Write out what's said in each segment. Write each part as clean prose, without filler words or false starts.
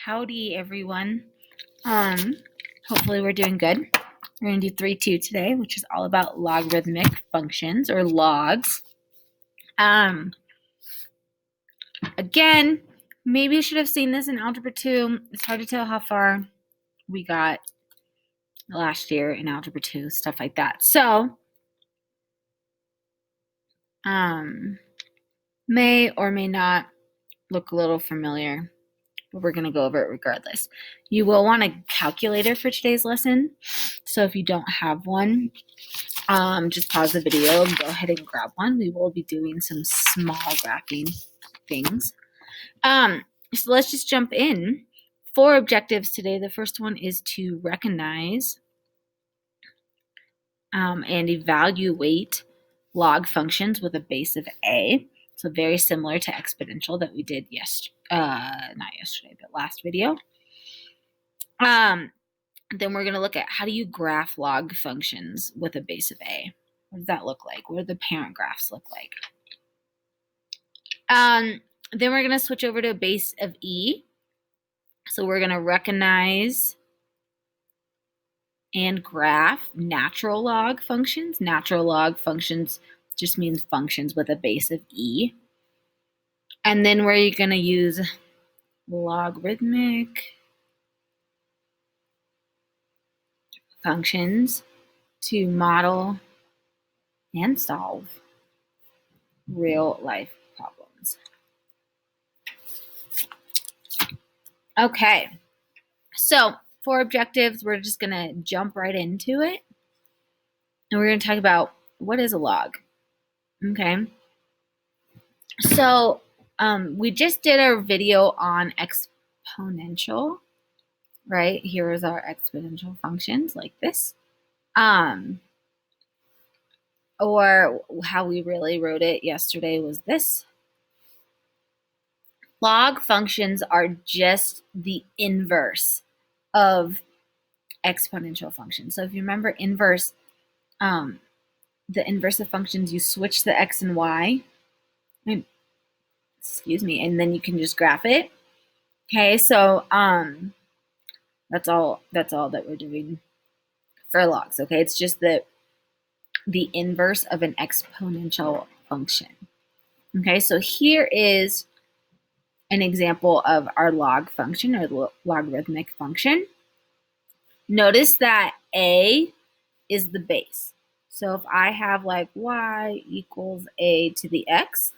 Howdy, everyone. Hopefully we're doing good. We're going to do 3-2 today, which is all about logarithmic functions or logs. Again, maybe you should have seen this in Algebra 2. It's hard to tell how far we got last year in Algebra 2, stuff like that. So, may or may not look a little familiar, but we're going to go over it regardless. You will want a calculator for today's lesson. So if you don't have one, just pause the video and go ahead and grab one. We will be doing some small graphing things. So let's just jump in. 4 objectives today. The first one is to recognize and evaluate log functions with a base of a. So very similar to exponential that we did not yesterday, but last video. Then we're going to look at how do you graph log functions with a base of a. What does that look like? What do the parent graphs look like? Then we're going to switch over to a base of e. So we're going to recognize and graph natural log functions. Natural log functions just means functions with a base of e. And then we're going to use logarithmic functions to model and solve real life problems. Okay, so 4 objectives, we're just going to jump right into it. And we're going to talk about what is a log. Okay, so we just did our video on exponential, right? Here is our exponential functions like this. Or how we really wrote it yesterday was this. Log functions are just the inverse of exponential functions. So if you remember inverse, the inverse of functions, you switch the x and y, and then you can just graph it. Okay, so that's all that we're doing for logs. Okay, it's just the inverse of an exponential function. Okay, so here is an example of our log function or logarithmic function. Notice that a is the base. So if I have like y equals a to the x,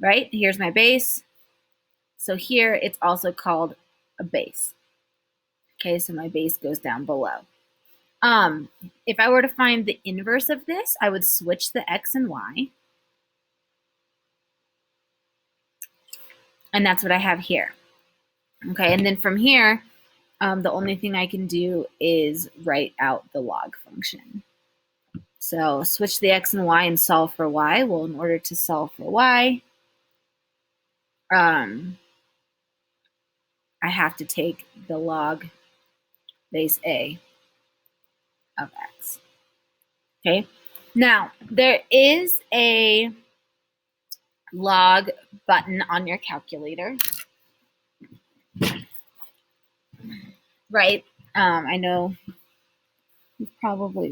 right? Here's my base. So here it's also called a base. Okay, so my base goes down below. If I were to find the inverse of this, I would switch the x and y. And that's what I have here. Okay, and then from here, the only thing I can do is write out the log function. So switch the x and y and solve for y. Well, in order to solve for y, I have to take the log base a of x. Okay, now there is a log button on your calculator, right? I know you've probably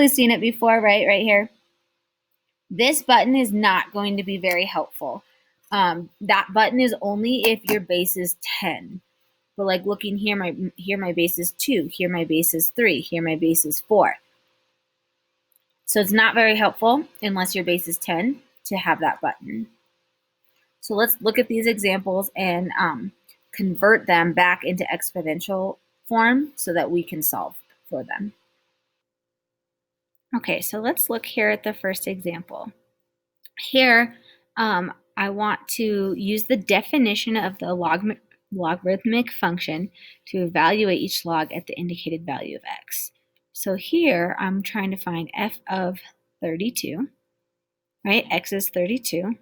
seen it before, right? Right here. This button is not going to be very helpful. That button is only if your base is 10. But like looking here, my base is 2. Here my base is 3. Here my base is 4. So it's not very helpful unless your base is 10 to have that button. So let's look at these examples and convert them back into exponential form so that we can solve for them. Okay, so let's look here at the first example. Here, I want to use the definition of the logarithmic function to evaluate each log at the indicated value of x. So here, I'm trying to find f of 32, right? X is 32.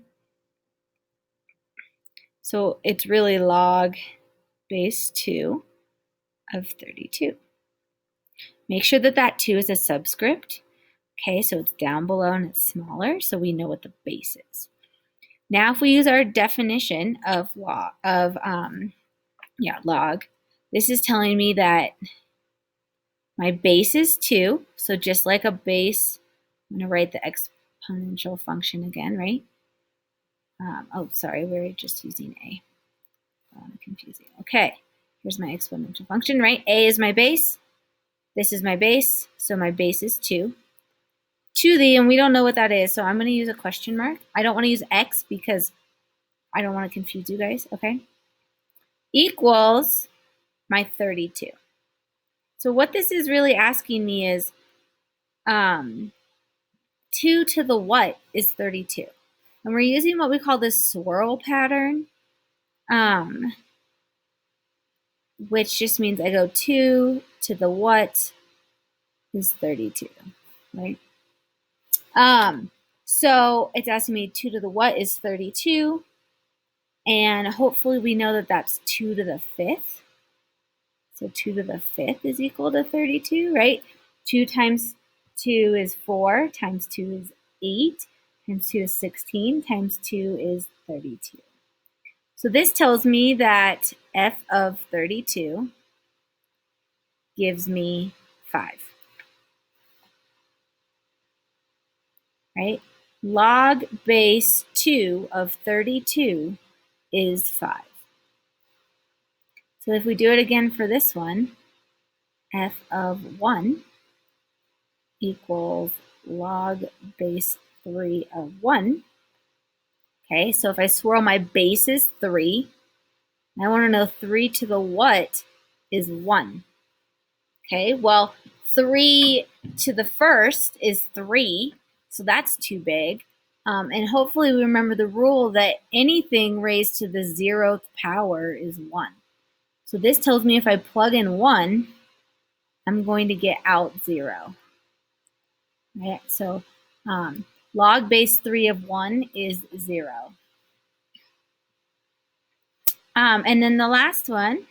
So it's really log base 2 of 32. Make sure that that 2 is a subscript. Okay, so it's down below and it's smaller, so we know what the base is. Now if we use our definition of log, this is telling me that my base is 2. So just like a base, I'm going to write the exponential function again, right? Oh, sorry, we're just using a. I'm confusing. Okay, here's my exponential function, right? A is my base. This is my base, so my base is 2. To the, and we don't know what that is, so I'm going to use a question mark. I don't want to use x because I don't want to confuse you guys, okay? Equals my 32. So what this is really asking me is 2 to the what is 32? And we're using what we call this swirl pattern, which just means I go 2 to the what is 32, right? So it's asking me 2 to the what is 32, and hopefully we know that that's 2 to the 5th. So 2 to the 5th is equal to 32, right? 2 times 2 is 4, times 2 is 8, times 2 is 16, times 2 is 32. So this tells me that f of 32 gives me 5, right? Log base 2 of 32 is 5. So if we do it again for this one, f of 1 equals log base 3 of 1. Okay, so if I swirl, my base is 3. I want to know 3 to the what is 1. Okay, well, 3 to the first is 3, so that's too big. And hopefully we remember the rule that anything raised to the 0th power is 1. So this tells me if I plug in 1, I'm going to get out 0. Right, so log base 3 of 1 is 0. And then the last one,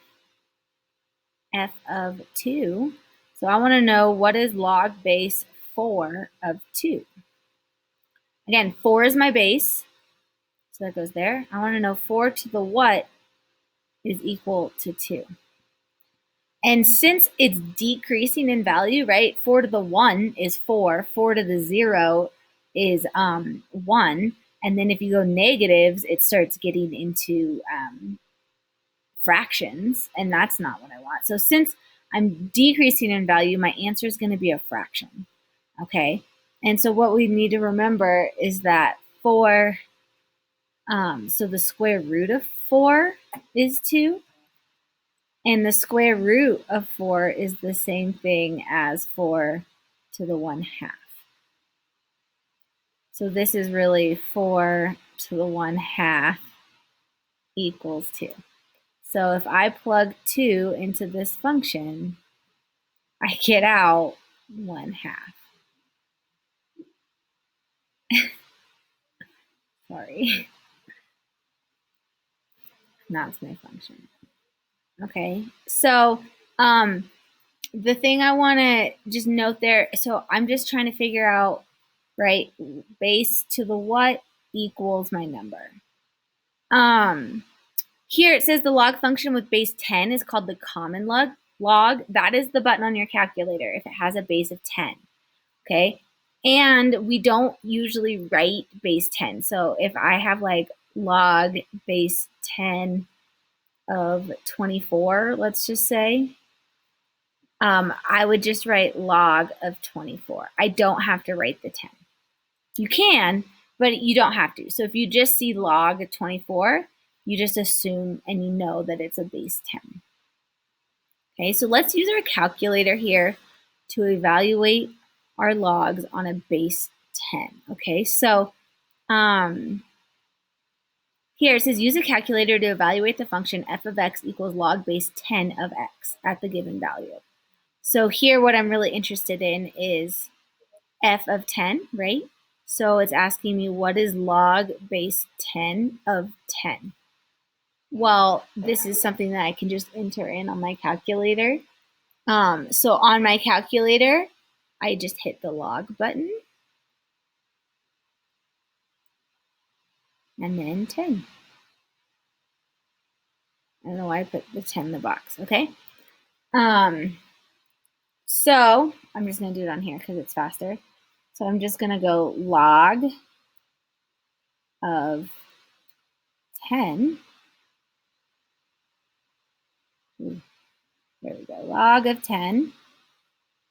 f of 2. So I want to know what is log base 4 of 2. Again, 4 is my base, so that goes there. I want to know 4 to the what is equal to 2. And since it's decreasing in value, right, 4 to the 1 is 4, 4 to the 0 is 1, and then if you go negatives, it starts getting into fractions, and that's not what I want. So since I'm decreasing in value, my answer is going to be a fraction, okay? And so what we need to remember is that 4, so the square root of 4 is 2, and the square root of 4 is the same thing as 4 to the 1/2. So this is really 4 to the 1/2 equals 2. So if I plug 2 into this function, I get out 1/2. Sorry. That's my function. Okay, so the thing I want to just note there, so I'm just trying to figure out, right, base to the what equals my number. Here it says the log function with base 10 is called the common log. That is the button on your calculator if it has a base of 10. Okay, and we don't usually write base 10. So if I have like log base 10 of 24, let's just say, I would just write log of 24. I don't have to write the 10. You can, but you don't have to. So if you just see log of 24, you just assume and you know that it's a base 10. Okay, so let's use our calculator here to evaluate our logs on a base 10. Okay, so here it says use a calculator to evaluate the function f of x equals log base 10 of x at the given value. So here what I'm really interested in is f of 10, right? So it's asking me what is log base 10 of 10? Well, this is something that I can just enter in on my calculator. So on my calculator, I just hit the log button. and then 10. I don't know why I put the 10 in the box, okay? So I'm just gonna do it on here because it's faster. So I'm just gonna go log of 10. Ooh, there we go, log of 10,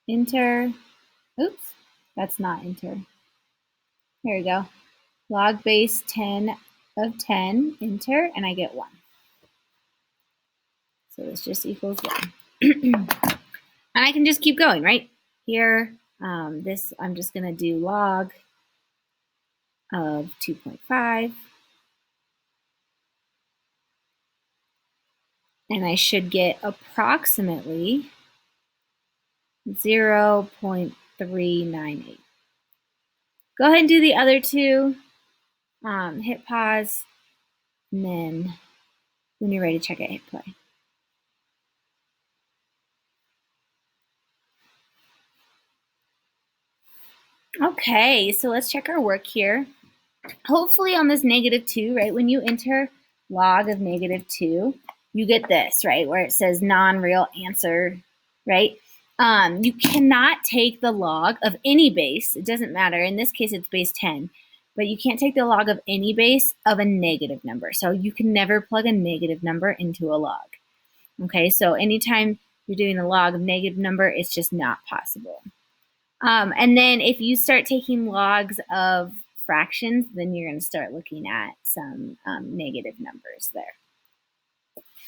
enter, oops, that's not enter. There we go, log base 10 of 10, enter, and I get 1. So this just equals 1. And I can just keep going, right? Here, this, I'm just gonna do log of 2.5. And I should get approximately 0.398. Go ahead and do the other two. Hit pause, and then when you're ready to check it, hit play. Okay, so let's check our work here. Hopefully on this -2, right, when you enter log of -2, you get this, right, where it says non-real answer, right? You cannot take the log of any base. It doesn't matter. In this case, it's base 10. But you can't take the log of any base of a negative number. So you can never plug a negative number into a log. Okay, so anytime you're doing a log of negative number, it's just not possible. And then if you start taking logs of fractions, then you're going to start looking at some negative numbers there.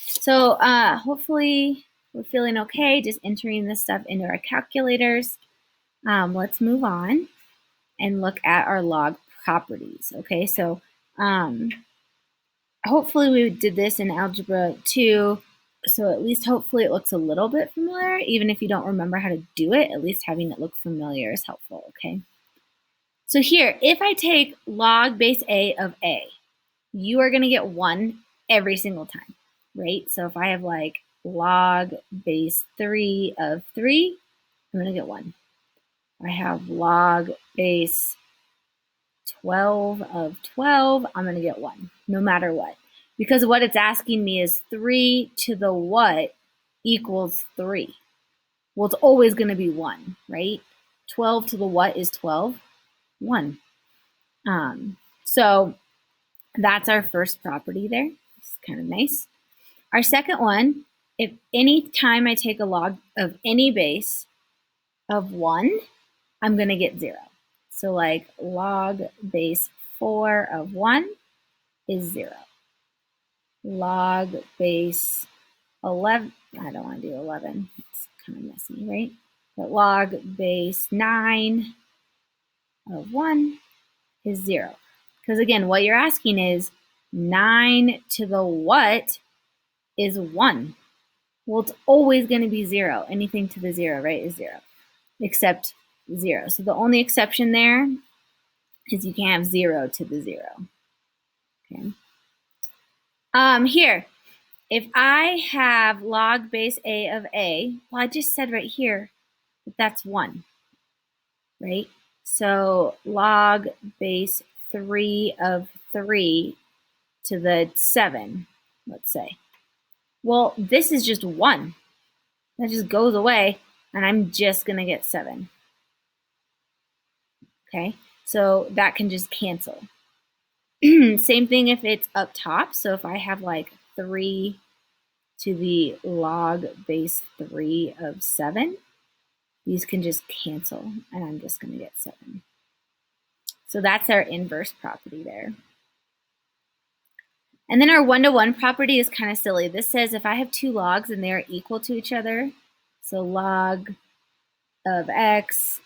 So hopefully we're feeling okay, just entering this stuff into our calculators. Let's move on and look at our log properties. Okay, so hopefully we did this in Algebra 2, so at least hopefully it looks a little bit familiar. Even if you don't remember how to do it, at least having it look familiar is helpful, okay? So here, if I take log base A of A, you are going to get 1 every single time, right? So if I have like log base 3 of 3, I'm going to get 1. If I have log base 12 of 12, I'm going to get 1, no matter what. Because what it's asking me is 3 to the what equals 3. Well, it's always going to be 1, right? 12 to the what is 12? 1. So that's our first property there. It's kind of nice. Our second one, if any time I take a log of any base of 1, I'm going to get 0. So like log base 4 of 1 is 0. Log base 11, I don't want to do 11. It's kind of messy, right? But log base 9 of 1 is 0. Because again, what you're asking is 9 to the what is 1. Well, it's always going to be 0. Anything to the 0, right, is 0, except 0. So the only exception there is you can't have 0 to the 0. Okay. Here, if I have log base A of A, well, I just said right here that that's 1, right? So log base 3 of 3 to the 7, let's say. Well, this is just 1. That just goes away, and I'm just going to get 7. Okay, so that can just cancel. Same thing if it's up top. So if I have like 3 to the log base 3 of 7, these can just cancel, and I'm just going to get 7. So that's our inverse property there. And then our one-to-one property is kind of silly. This says if I have 2 logs and they're equal to each other, so log of x,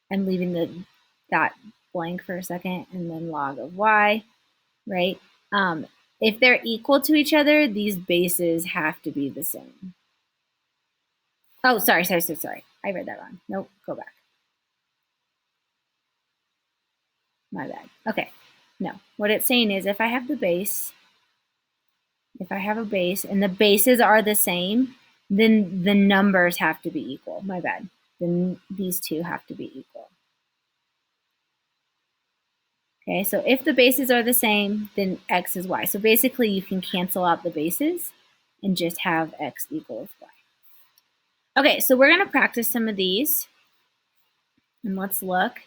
I'm leaving that blank for a second, and then log of y, right? If they're equal to each other, these bases have to be the same. Oh, sorry. I read that wrong. Nope, go back. My bad. Okay, no. What it's saying is if I have the base, if I have a base and the bases are the same, then the numbers have to be equal. My bad. Then these two have to be equal. Okay, so if the bases are the same, then x is y. So basically you can cancel out the bases and just have x equals y. Okay, so we're gonna practice some of these and let's look.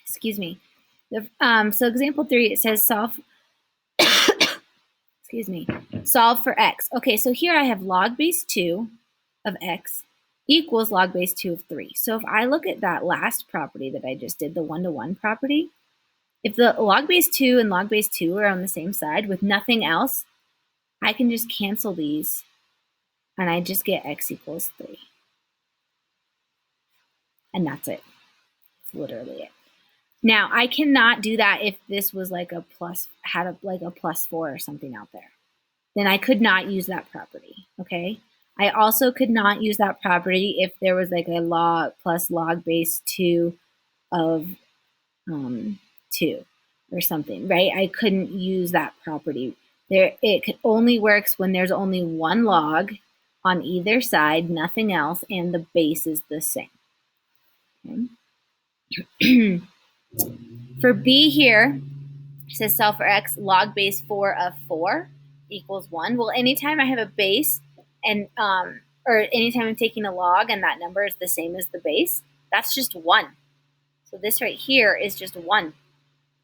Excuse me. So example 3, it says solve, excuse me, solve for x. Okay, so here I have log base 2 of x equals log base 2 of 3. So if I look at that last property that I just did, the one-to-one property, if the log base 2 and log base 2 are on the same side with nothing else, I can just cancel these and I just get x equals 3. And that's it. It's literally it. Now, I cannot do that if this was like a plus, like a +4 or something out there. Then I could not use that property, okay? I also could not use that property if there was like a log plus log base 2 of 2 or something, right? I couldn't use that property. It only works when there's only one log on either side, nothing else, and the base is the same. Okay. For B here, it says solve for x, log base 4 of 4 equals 1. Well, anytime I have a base and or anytime I'm taking a log and that number is the same as the base, that's just 1. So this right here is just 1.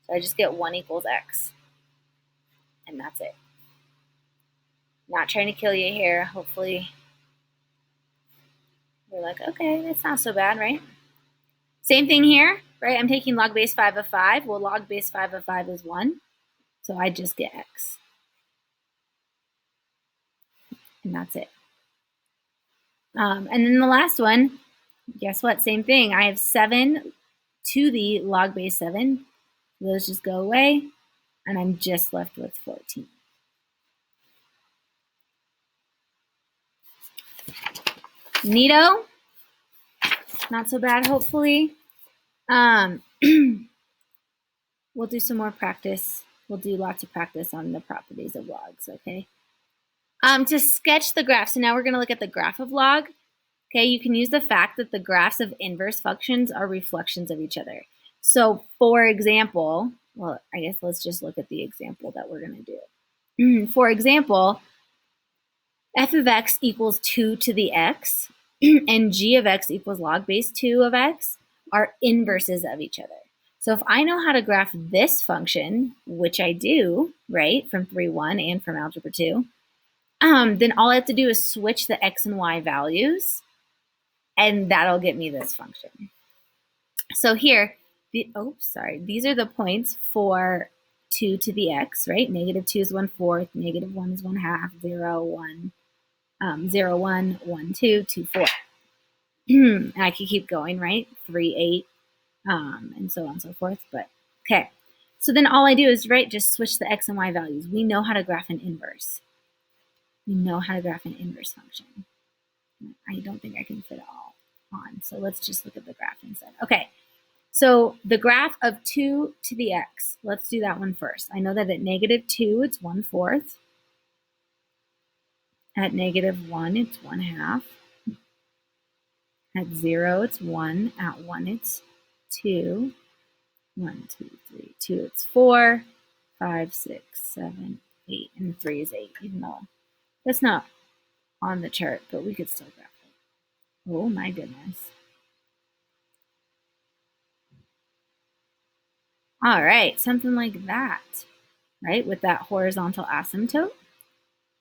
So I just get 1 equals x. And that's it. Not trying to kill you here. Hopefully you're like, okay, that's not so bad, right? Same thing here, right? I'm taking log base 5 of 5. Well, log base 5 of 5 is 1. So I just get x. And that's it. And then the last one, guess what? Same thing. I have 7 to the log base 7. Those just go away. And I'm just left with 14. Neato. Not so bad, hopefully. We'll do some more practice. We'll do lots of practice on the properties of logs, okay? To sketch the graph, so now we're going to look at the graph of log. Okay, you can use the fact that the graphs of inverse functions are reflections of each other. So, for example, well, I guess let's just look at the example that we're going to do. For example, f of x equals 2 to the x and g of x equals log base 2 of x are inverses of each other. So if I know how to graph this function, which I do, right, from 3.1 and from algebra 2, then all I have to do is switch the x and y values, and that'll get me this function. So here, these are the points for 2 to the x, right? Negative 2 is 1/4, negative 1 is 1/2, 0, 1, 0, 1, 1, 2, 2, 4. And I could keep going, right? 3, 8, and so on and so forth. But okay, so then all I do is, right, just switch the x and y values. We know how to graph an inverse. We know how to graph an inverse function. I don't think I can fit it all on. So let's just look at the graph instead. Okay, so the graph of 2 to the x. Let's do that one first. I know that at negative 2, it's 1/4. At negative 1, it's 1/2. At 0, it's 1. At 1, it's 2. 1, 2, 3, 2, it's 4, 5, 6, 7, 8, and 3 is 8, even though that's not on the chart, but we could still graph it. Oh my goodness. All right, something like that, right, with that horizontal asymptote.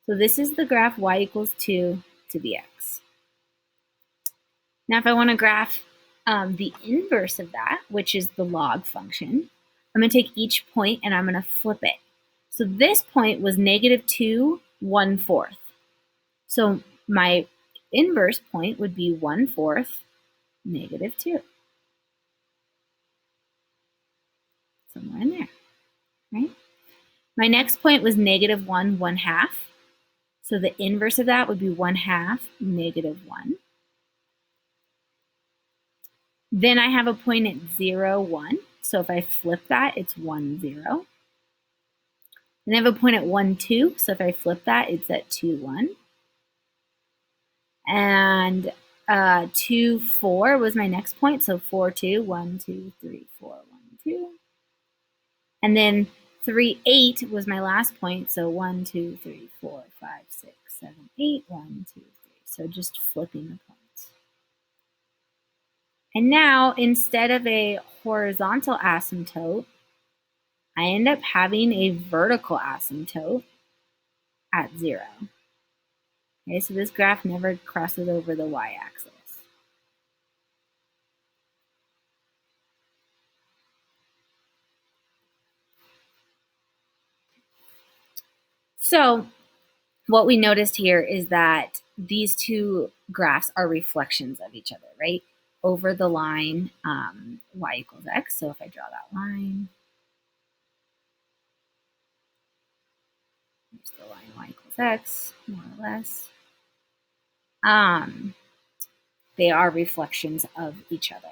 So this is the graph y equals 2 to the x. Now if I want to graph the inverse of that, which is the log function, I'm going to take each point and I'm going to flip it. So this point was negative 2, 1/4. So my inverse point would be 1/4, negative 2. Somewhere in there, right? My next point was negative 1, 1/2. So the inverse of that would be 1/2, negative 1. Then I have a point at 0, 1. So if I flip that, it's 1, 0. Then I have a point at 1, 2. So if I flip that, it's at 2, 1. And 2, 4 was my next point. So 4, 2, 1, 2, 3, 4, 1, 2. And then 3, 8 was my last point. So 1, 2, 3, 4, 5, 6, 7, 8, 1, 2, 3. So just flipping the points. And now instead of a horizontal asymptote, I end up having a vertical asymptote at 0. Okay, so this graph never crosses over the y-axis. So what we noticed here is that these two graphs are reflections of each other, right? Over the line y equals x. So if I draw that line, here's the line y equals x, more or less. They are reflections of each other.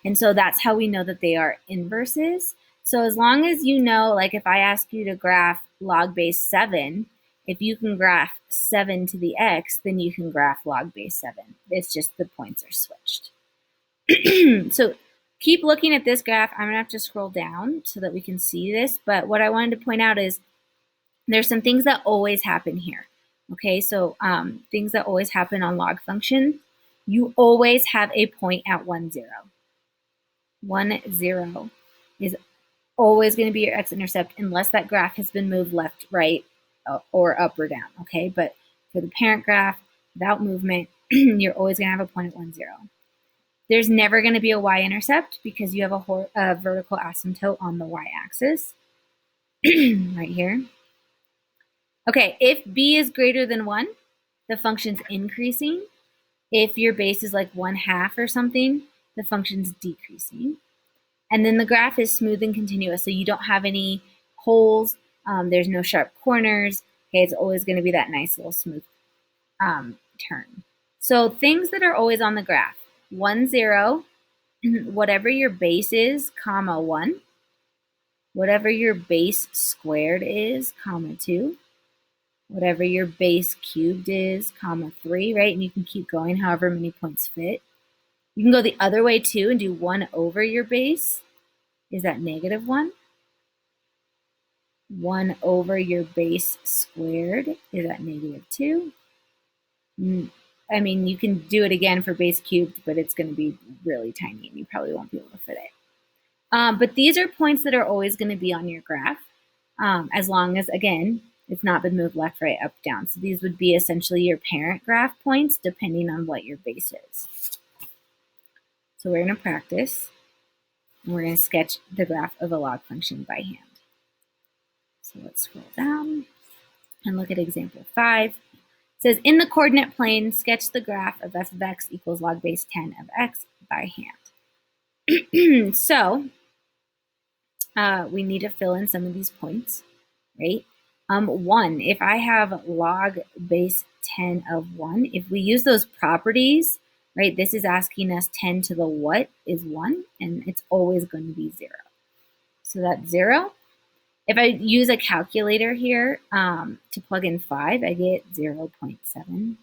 And so that's how we know that they are inverses. So as long as you know, like if I ask you to graph log base 7, if you can graph 7 to the x, then you can graph log base 7. It's just the points are switched. So keep looking at this graph. I'm going to have to scroll down so that we can see this. But what I wanted to point out is there's some things that always happen here. Okay, so things that always happen on log function. You always have a point at 1, 0. 1, 0 is always going to be your x-intercept unless that graph has been moved left, right, or up or down, okay? But for the parent graph, without movement, you're always going to have a point at 1, 0. There's never going to be a y-intercept because you have a vertical asymptote on the y-axis right here. Okay, if b is greater than 1, the function's increasing. If your base is like 1/2 or something, the function's decreasing. And then the graph is smooth and continuous, so you don't have any holes. There's no sharp corners. Okay, it's always going to be that nice little smooth turn. So things that are always on the graph: 1, 0, whatever your base is, comma 1, whatever your base squared is, comma 2, whatever your base cubed is, comma 3, right? And you can keep going however many points fit. You can go the other way too and do 1 over your base. Is that -1? 1 over your base squared is at -2. I mean, you can do it again for base cubed, but it's going to be really tiny and you probably won't be able to fit it. But these are points that are always going to be on your graph as long as, again, it's not been moved left, right, up, down. So these would be essentially your parent graph points depending on what your base is. So we're going to practice. And we're going to sketch the graph of a log function by hand. So let's scroll down and look at example 5. It says, in the coordinate plane, sketch the graph of f of x equals log base 10 of x by hand. So we need to fill in some of these points, right? 1, if I have log base 10 of 1, if we use those properties, right, this is asking us 10 to the what is 1, and it's always going to be 0. So that's 0. If I use a calculator here to plug in 5, I get 0.7.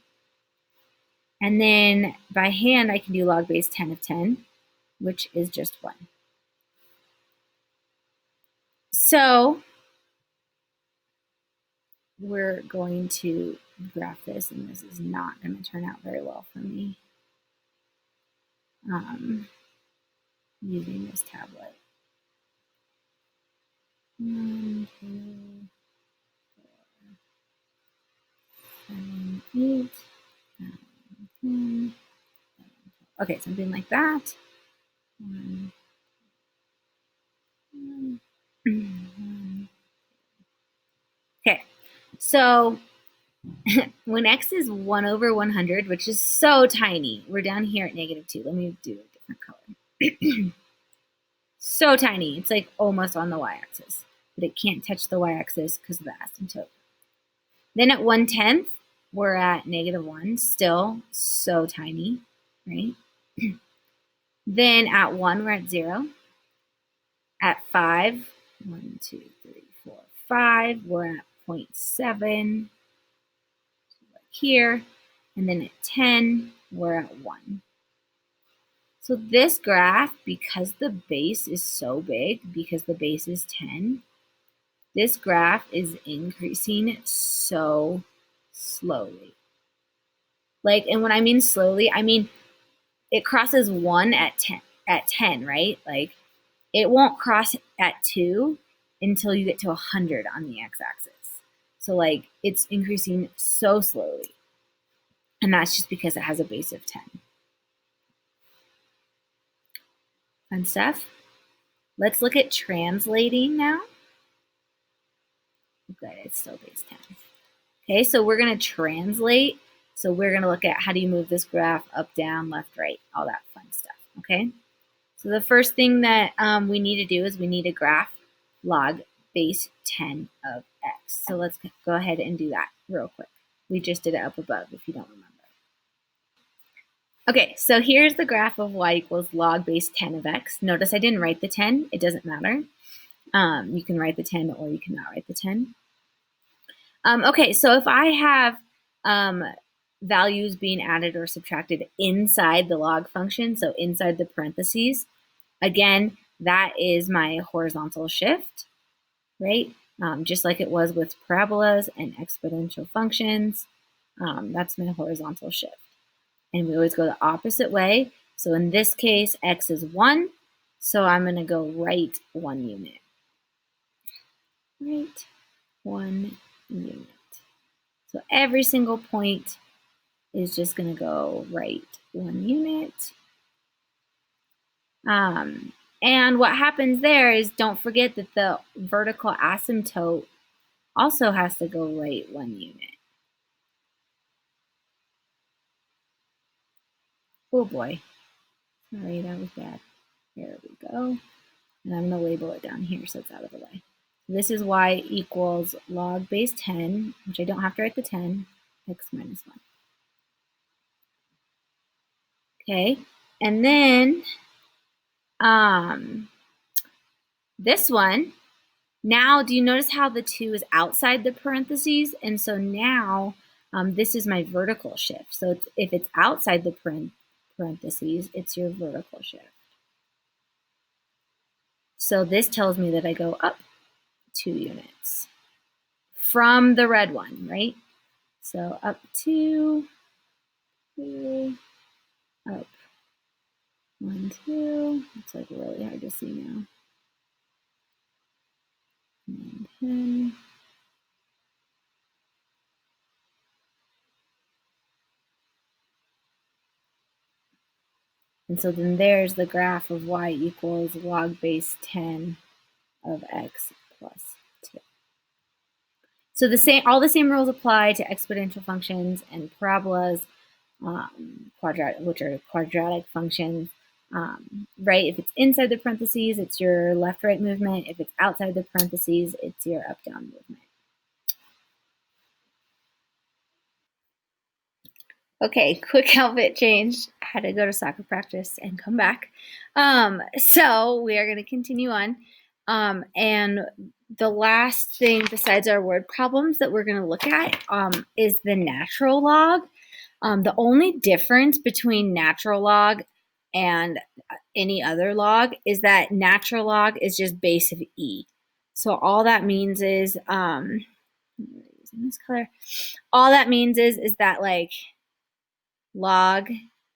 And then by hand, I can do log base 10 of 10, which is just 1. So we're going to graph this, and this is not going to turn out very well for me using this tablet. 1, 2, 4, 7, 8, 9, 10. Okay, something like that. 1, 1. Okay, so when x is 1 over 100, which is so tiny, we're down here at -2. Let me do a different color. So tiny, it's like almost on the y-axis, but it can't touch the y-axis because of the asymptote. Then at 1/10, we're at -1, still so tiny, right? Then at 1, we're at 0. At 5, 1, 2, 3, 4, 5, we're at 0.7 here. And then at 10, we're at 1. So this graph, because the base is so big, because the base is 10, this graph is increasing so slowly. Like, and when I mean slowly, I mean it crosses 1 at 10, right? Like, it won't cross at 2 until you get to 100 on the x-axis. So like, it's increasing so slowly. And that's just because it has a base of 10. Fun stuff. Let's look at translating now. Good, it's still base 10. Okay, so we're going to translate. So we're going to look at how do you move this graph up, down, left, right, all that fun stuff, okay? So the first thing that we need to do is we need to graph log base 10 of x. So let's go ahead and do that real quick. We just did it up above if you don't remember. Okay, so here's the graph of y equals log base 10 of x. Notice I didn't write the 10. It doesn't matter. You can write the 10 or you cannot write the 10. Okay, so if I have values being added or subtracted inside the log function, so inside the parentheses, again, that is my horizontal shift, right? Just like it was with parabolas and exponential functions, that's my horizontal shift. And we always go the opposite way. So in this case, x is 1, so I'm going to go right 1 unit. Right 1 unit. So every single point is just going to go right 1 unit. And what happens there is, don't forget that the vertical asymptote also has to go right 1 unit. Oh boy. Sorry, that was bad. There we go. And I'm going to label it down here so it's out of the way. This is y equals log base 10, which I don't have to write the 10, x minus 1. Okay, and then this one, now do you notice how the 2 is outside the parentheses? And so now this is my vertical shift. So if it's outside the parentheses, it's your vertical shift. So this tells me that I go up 2 units from the red one, right? So up 2, 2, up 1, 2. It's like really hard to see now. And 10. And so then there's the graph of y equals log base 10 of x plus 2. So all the same rules apply to exponential functions and parabolas, which are quadratic functions. Right? If it's inside the parentheses, it's your left-right movement. If it's outside the parentheses, it's your up-down movement. Okay, quick outfit change. I had to go to soccer practice and come back. So we are going to continue on. And the last thing besides our word problems that we're going to look at is the natural log. The only difference between natural log and any other log is that natural log is just base of e. So all that means is, using this color, all that means is that like log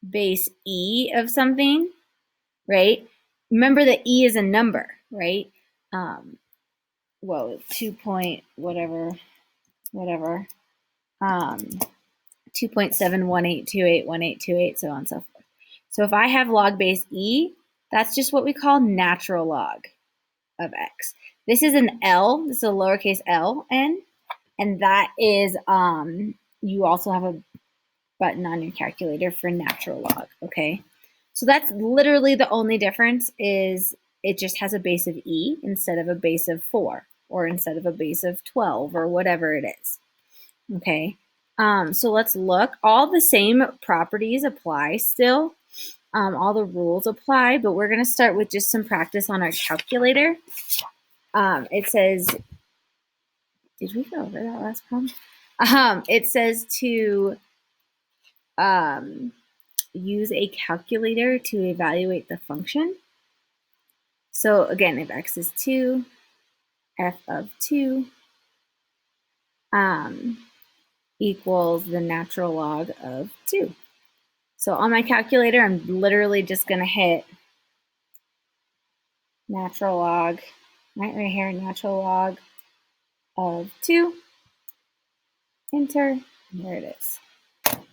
base e of something, right? Remember that e is a number, right? Well, 2 point whatever, 2.718281828, so on and so forth. So if I have log base e, that's just what we call natural log of x. This is an L, this is a lowercase l n, and that is, you also have a button on your calculator for natural log, okay? So that's literally the only difference, is it just has a base of e instead of a base of 4, or instead of a base of 12, or whatever it is, okay? So let's look. All the same properties apply still. All the rules apply, but we're going to start with just some practice on our calculator. It says, did we go over that last problem? It says to use a calculator to evaluate the function. So again, if x is 2, f of 2 equals the natural log of 2. So on my calculator, I'm literally just going to hit natural log, right here, natural log of 2, enter, and there it is.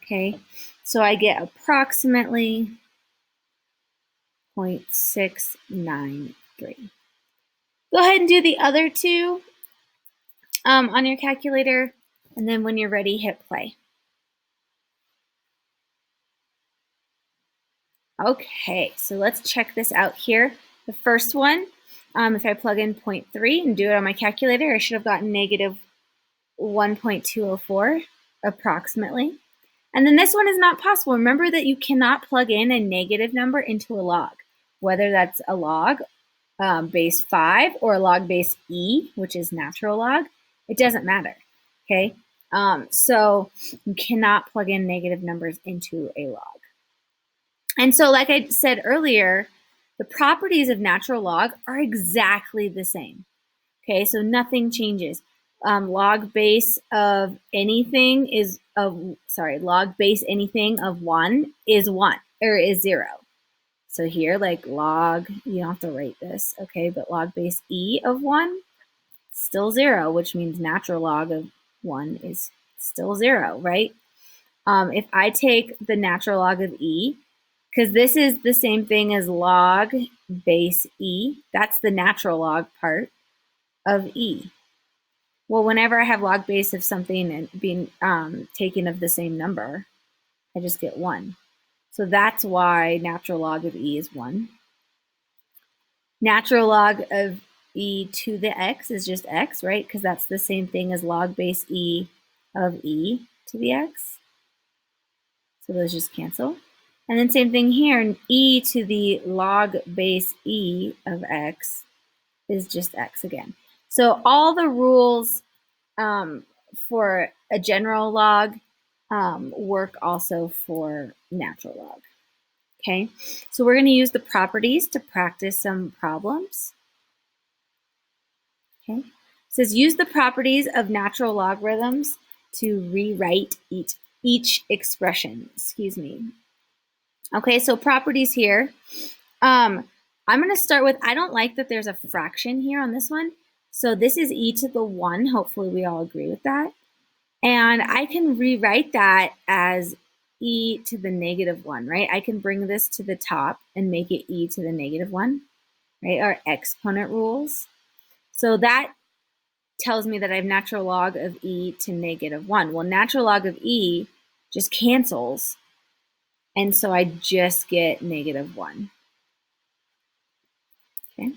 Okay, so I get approximately 0.693. Go ahead and do the other two on your calculator, and then when you're ready, hit play. Okay, so let's check this out here. The first one, if I plug in 0.3 and do it on my calculator, I should have gotten negative 1.204 approximately. And then this one is not possible. Remember that you cannot plug in a negative number into a log, whether that's a log base 5 or a log base e, which is natural log. It doesn't matter, okay? So you cannot plug in negative numbers into a log. And so like I said earlier, the properties of natural log are exactly the same, okay? So nothing changes. Log base of anything is log base anything of 1 is 1 or is 0. So here, like log, you don't have to write this, okay? But log base e of 1, still 0, which means natural log of 1 is still 0, right? If I take the natural log of e, because this is the same thing as log base e, that's the natural log part of e. Well, whenever I have log base of something and being taken of the same number, I just get 1. So that's why natural log of e is 1. Natural log of e to the x is just x, right? Because that's the same thing as log base e of e to the x. So those just cancel. And then same thing here, e to the log base e of x is just x again. So all the rules for a general log work also for natural log. Okay, so we're going to use the properties to practice some problems. Okay, it says use the properties of natural logarithms to rewrite each expression. Excuse me. Okay, so properties here. I'm going to start with, I don't like that there's a fraction here on this one. So this is e to the 1. Hopefully we all agree with that. And I can rewrite that as e to the negative 1, right? I can bring this to the top and make it e to the negative 1, right? Our exponent rules. So that tells me that I have natural log of e to negative 1. Well, natural log of e just cancels. And so I just get negative 1. Okay.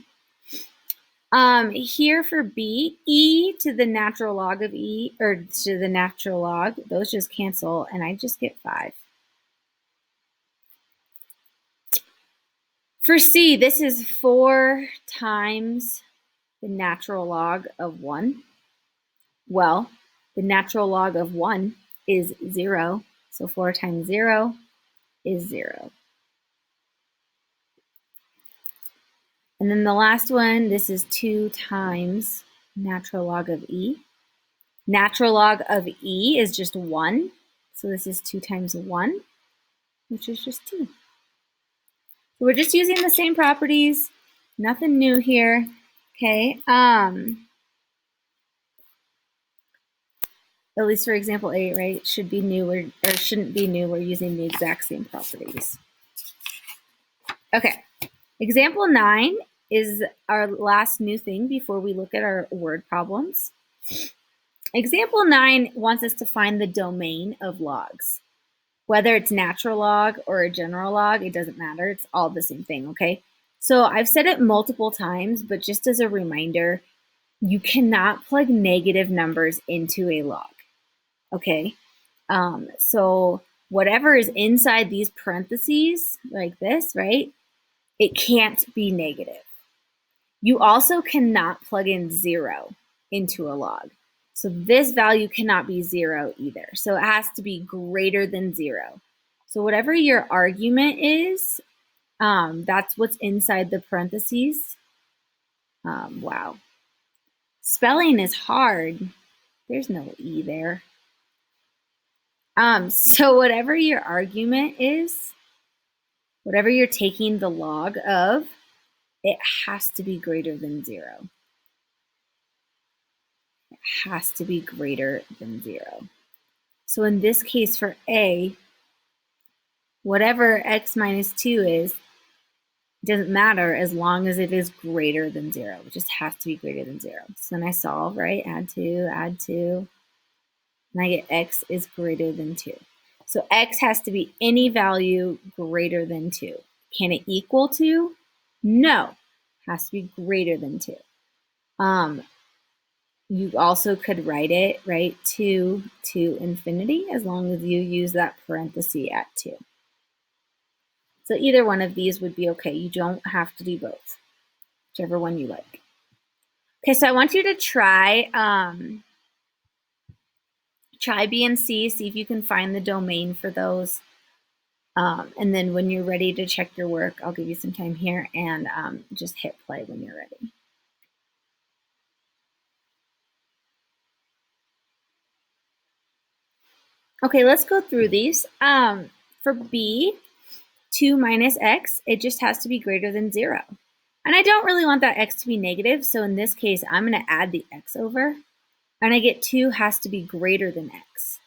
Here for b, e to the natural log of e, or to the natural log, those just cancel, and I just get 5. For c, this is 4 times the natural log of 1. Well, the natural log of 1 is 0, so 4 times 0 is 0. And then the last one, this is 2 times natural log of e. Natural log of e is just 1. So this is 2 times 1, which is just 2. So we're just using the same properties. Nothing new here. Okay. At least for example 8, right? Should be new or shouldn't be new. We're using the exact same properties. Okay. Example 9 is our last new thing before we look at our word problems. Example 9 wants us to find the domain of logs. Whether it's natural log or a general log, it doesn't matter. It's all the same thing, okay? So I've said it multiple times, but just as a reminder, you cannot plug negative numbers into a log, okay? So whatever is inside these parentheses, like this, right? It can't be negative. You also cannot plug in 0 into a log. So this value cannot be 0 either. So it has to be greater than 0. So whatever your argument is, that's what's inside the parentheses. Wow. Spelling is hard. There's no E there. So whatever your argument is, whatever you're taking the log of, it has to be greater than 0. It has to be greater than 0. So in this case for A, whatever x minus 2 is, doesn't matter as long as it is greater than 0. It just has to be greater than 0. So then I solve, right? Add 2, and I get x is greater than 2. So x has to be any value greater than 2. Can it equal 2? No. It has to be greater than 2. You also could write it, right, 2 to infinity, as long as you use that parenthesis at 2. So either one of these would be okay. You don't have to do both, whichever one you like. Okay, so I want you to try B and C, see if you can find the domain for those. And then when you're ready to check your work, I'll give you some time here and just hit play when you're ready. Okay, let's go through these. For B, 2 minus x, it just has to be greater than 0. And I don't really want that x to be negative, so in this case, I'm going to add the x over, and I get 2 has to be greater than x.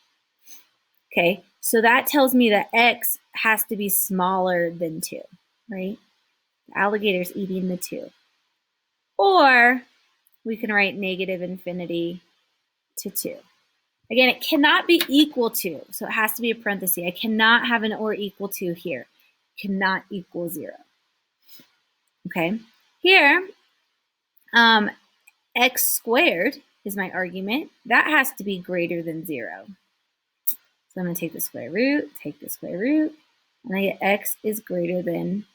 Okay, so that tells me that x has to be smaller than 2, right? The alligator's eating the 2. Or we can write negative infinity to 2. Again, it cannot be equal to, so it has to be a parenthesis. I cannot have an or equal to here. It cannot equal 0. Okay, here, x squared is my argument. That has to be greater than 0. So I'm going to take the square root, and I get x is greater than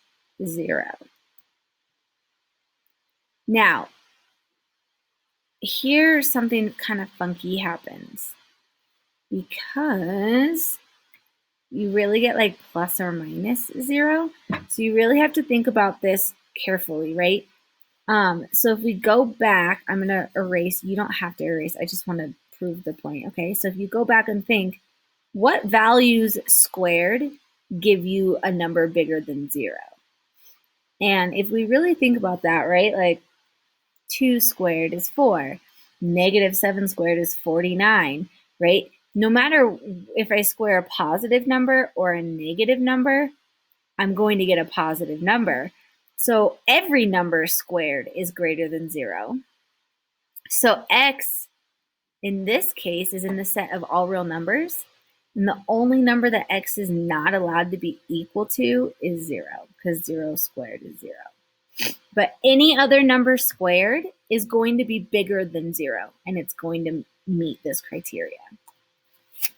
0. Now, here something kind of funky happens because you really get like plus or minus 0. So you really have to think about this carefully, right? So if we go back, I'm going to erase. You don't have to erase. I just want to prove the point, okay? So if you go back and think, what values squared give you a number bigger than 0? And if we really think about that, right, like 2 squared is 4, negative 7 squared is 49, right? No matter if I square a positive number or a negative number, I'm going to get a positive number. So every number squared is greater than 0. So x, in this case, is in the set of all real numbers. And the only number that x is not allowed to be equal to is 0, because 0 squared is 0. But any other number squared is going to be bigger than 0, and it's going to meet this criteria.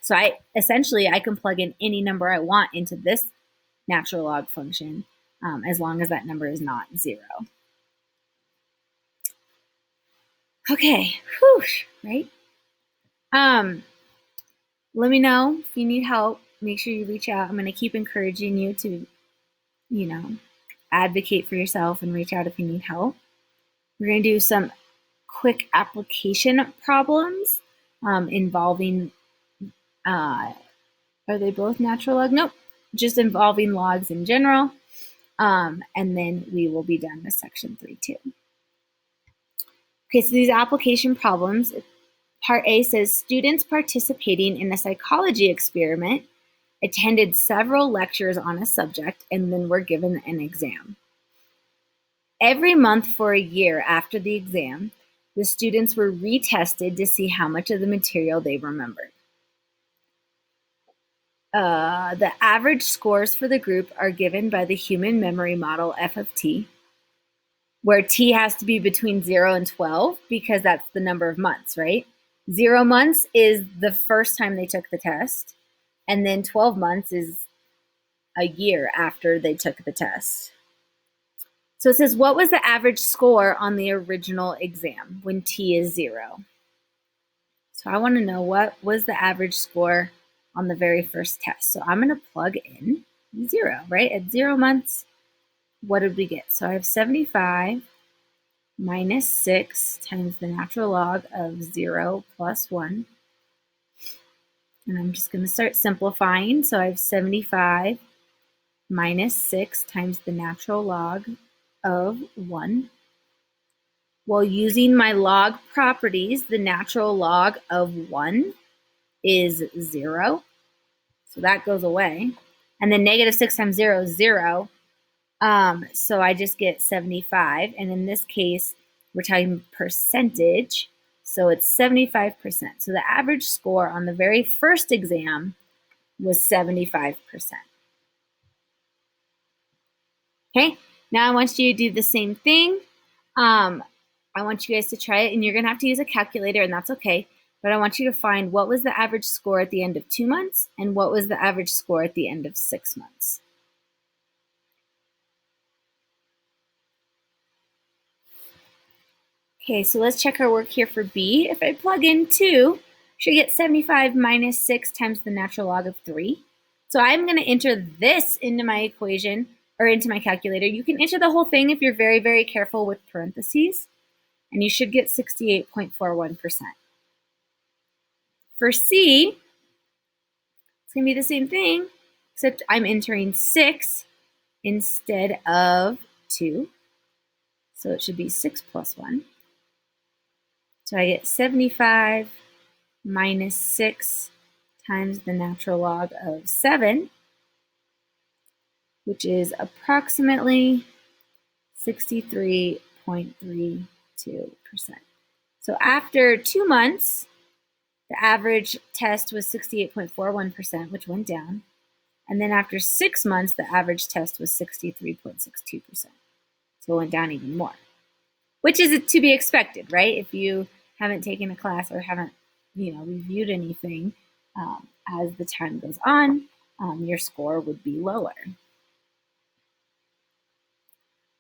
So I can plug in any number I want into this natural log function, as long as that number is not 0. Okay, whew, right? Let me know if you need help. Make sure you reach out. I'm going to keep encouraging you to, advocate for yourself and reach out if you need help. We're going to do some quick application problems involving, are they both natural log? Nope, just involving logs in general. And then we will be done with section 3 too. Okay, so these application problems, part A says students participating in a psychology experiment attended several lectures on a subject and then were given an exam. Every month for a year after the exam, the students were retested to see how much of the material they remembered. The average scores for the group are given by the human memory model F of t, where t has to be between 0 and 12 because that's the number of months, right? 0 months is the first time they took the test, and then 12 months is a year after they took the test. So it says, what was the average score on the original exam when t is 0? So I want to know, what was the average score on the very first test. So I'm going to plug in 0, right? At 0 months, what did we get? So I have 75 minus 6 times the natural log of 0 plus 1. And I'm just going to start simplifying. So I have 75 minus 6 times the natural log of 1. Well, using my log properties, the natural log of 1 is 0. So that goes away. And then negative 6 times 0 is 0. So I just get 75. And in this case, we're talking percentage. So it's 75%. So the average score on the very first exam was 75%. Okay, now I want you to do the same thing. I want you guys to try it, and you're going to have to use a calculator, and that's okay. But I want you to find what was the average score at the end of 2 months and what was the average score at the end of 6 months. Okay, so let's check our work here for B. If I plug in 2, I should get 75 minus 6 times the natural log of 3. So I'm going to enter this into my equation, or into my calculator. You can enter the whole thing if you're very, very careful with parentheses, and you should get 68.41%. For C, it's going to be the same thing, except I'm entering 6 instead of 2. So it should be 6 plus 1. So I get 75 minus 6 times the natural log of 7, which is approximately 63.32%. So after 2 months, the average test was 68.41%, which went down. And then after 6 months, the average test was 63.62%. So it went down even more, which is to be expected, right? If you haven't taken a class or haven't, reviewed anything, as the time goes on, your score would be lower.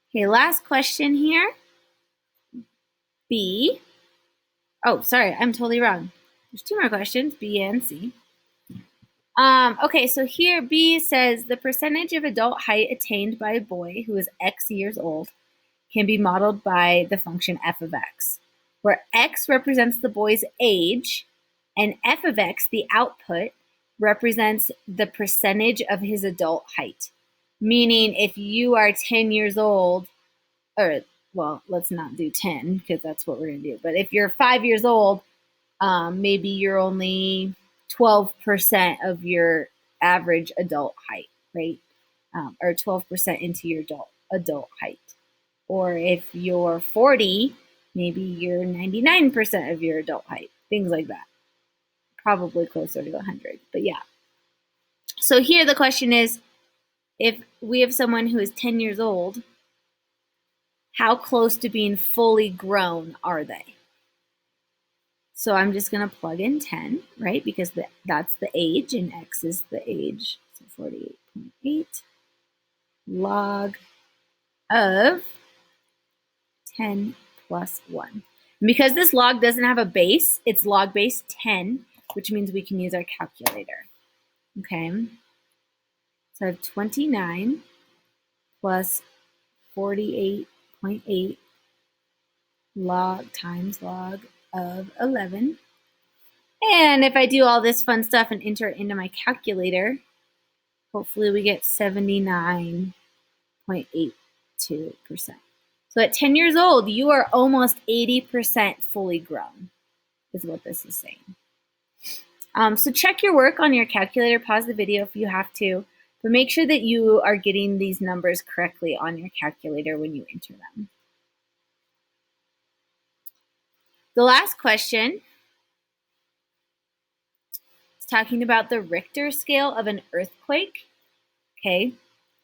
Okay, last question here. B. Oh, sorry, I'm totally wrong. There's 2 more questions, B and C. Okay, so here B says the percentage of adult height attained by a boy who is X years old can be modeled by the function f of x, where x represents the boy's age and f of x, the output, represents the percentage of his adult height. Meaning if you are 10 years old, or well, let's not do 10 because that's what we're going to do. But if you're 5 years old, maybe you're only 12% of your average adult height, right? Or 12% into your adult height. Or if you're 40, maybe you're 99% of your adult height, things like that. Probably closer to 100, but yeah. So here the question is, if we have someone who is 10 years old, how close to being fully grown are they? So I'm just going to plug in 10, right? Because that's the age, and x is the age. So 48.8 log of 10 plus 1. And because this log doesn't have a base, it's log base 10, which means we can use our calculator. Okay. So I have 29 plus 48.8 log times log of 11. And if I do all this fun stuff and enter it into my calculator, hopefully we get 79.82%. So at 10 years old, you are almost 80% fully grown, is what this is saying. So check your work on your calculator, pause the video if you have to, but make sure that you are getting these numbers correctly on your calculator when you enter them. The last question is talking about the Richter scale of an earthquake. Okay,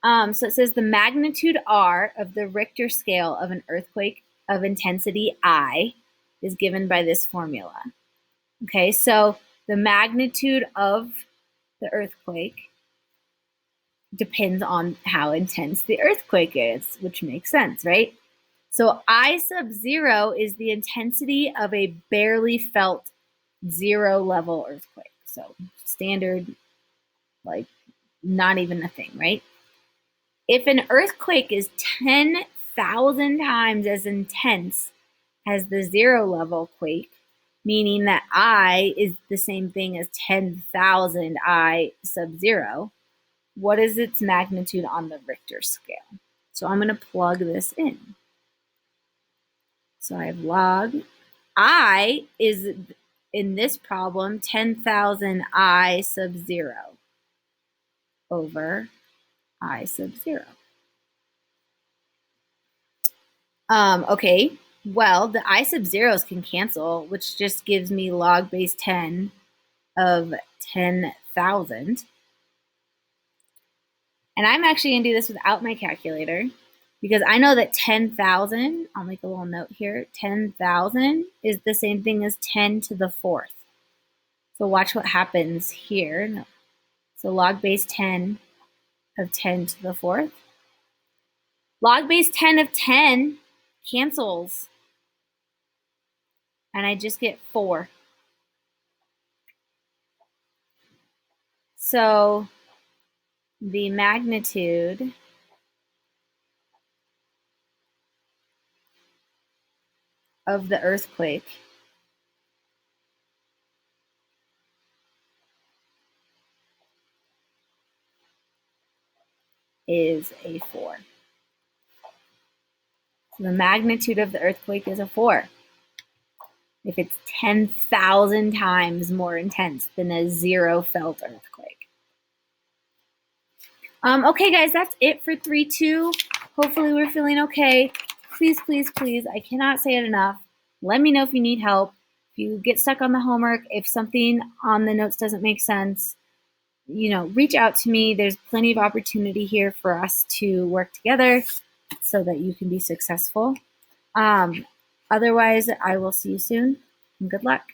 so it says the magnitude R of the Richter scale of an earthquake of intensity I is given by this formula. Okay, so the magnitude of the earthquake depends on how intense the earthquake is, which makes sense, right? So I sub 0 is the intensity of a barely felt 0 level earthquake. So standard, like not even a thing, right? If an earthquake is 10,000 times as intense as the 0 level quake, meaning that I is the same thing as 10,000 I sub 0, what is its magnitude on the Richter scale? So I'm going to plug this in. So I have log. I is, in this problem, 10,000 I sub 0 over I sub 0. Okay, well, the I sub zeros can cancel, which just gives me log base 10 of 10,000. And I'm actually going to do this without my calculator because I know that 10,000, I'll make a little note here, 10,000 is the same thing as 10 to the 4th. So watch what happens here. So log base 10 of 10 to the 4th. Log base 10 of 10 cancels. And I just get 4. So the magnitude of the earthquake is a 4. So the magnitude of the earthquake is a 4. If it's 10,000 times more intense than a 0 felt earthquake. Okay, guys, that's it for 3-2. Hopefully we're feeling okay. Please, please, please, I cannot say it enough. Let me know if you need help. If you get stuck on the homework, if something on the notes doesn't make sense, reach out to me. There's plenty of opportunity here for us to work together so that you can be successful. Otherwise, I will see you soon, and good luck.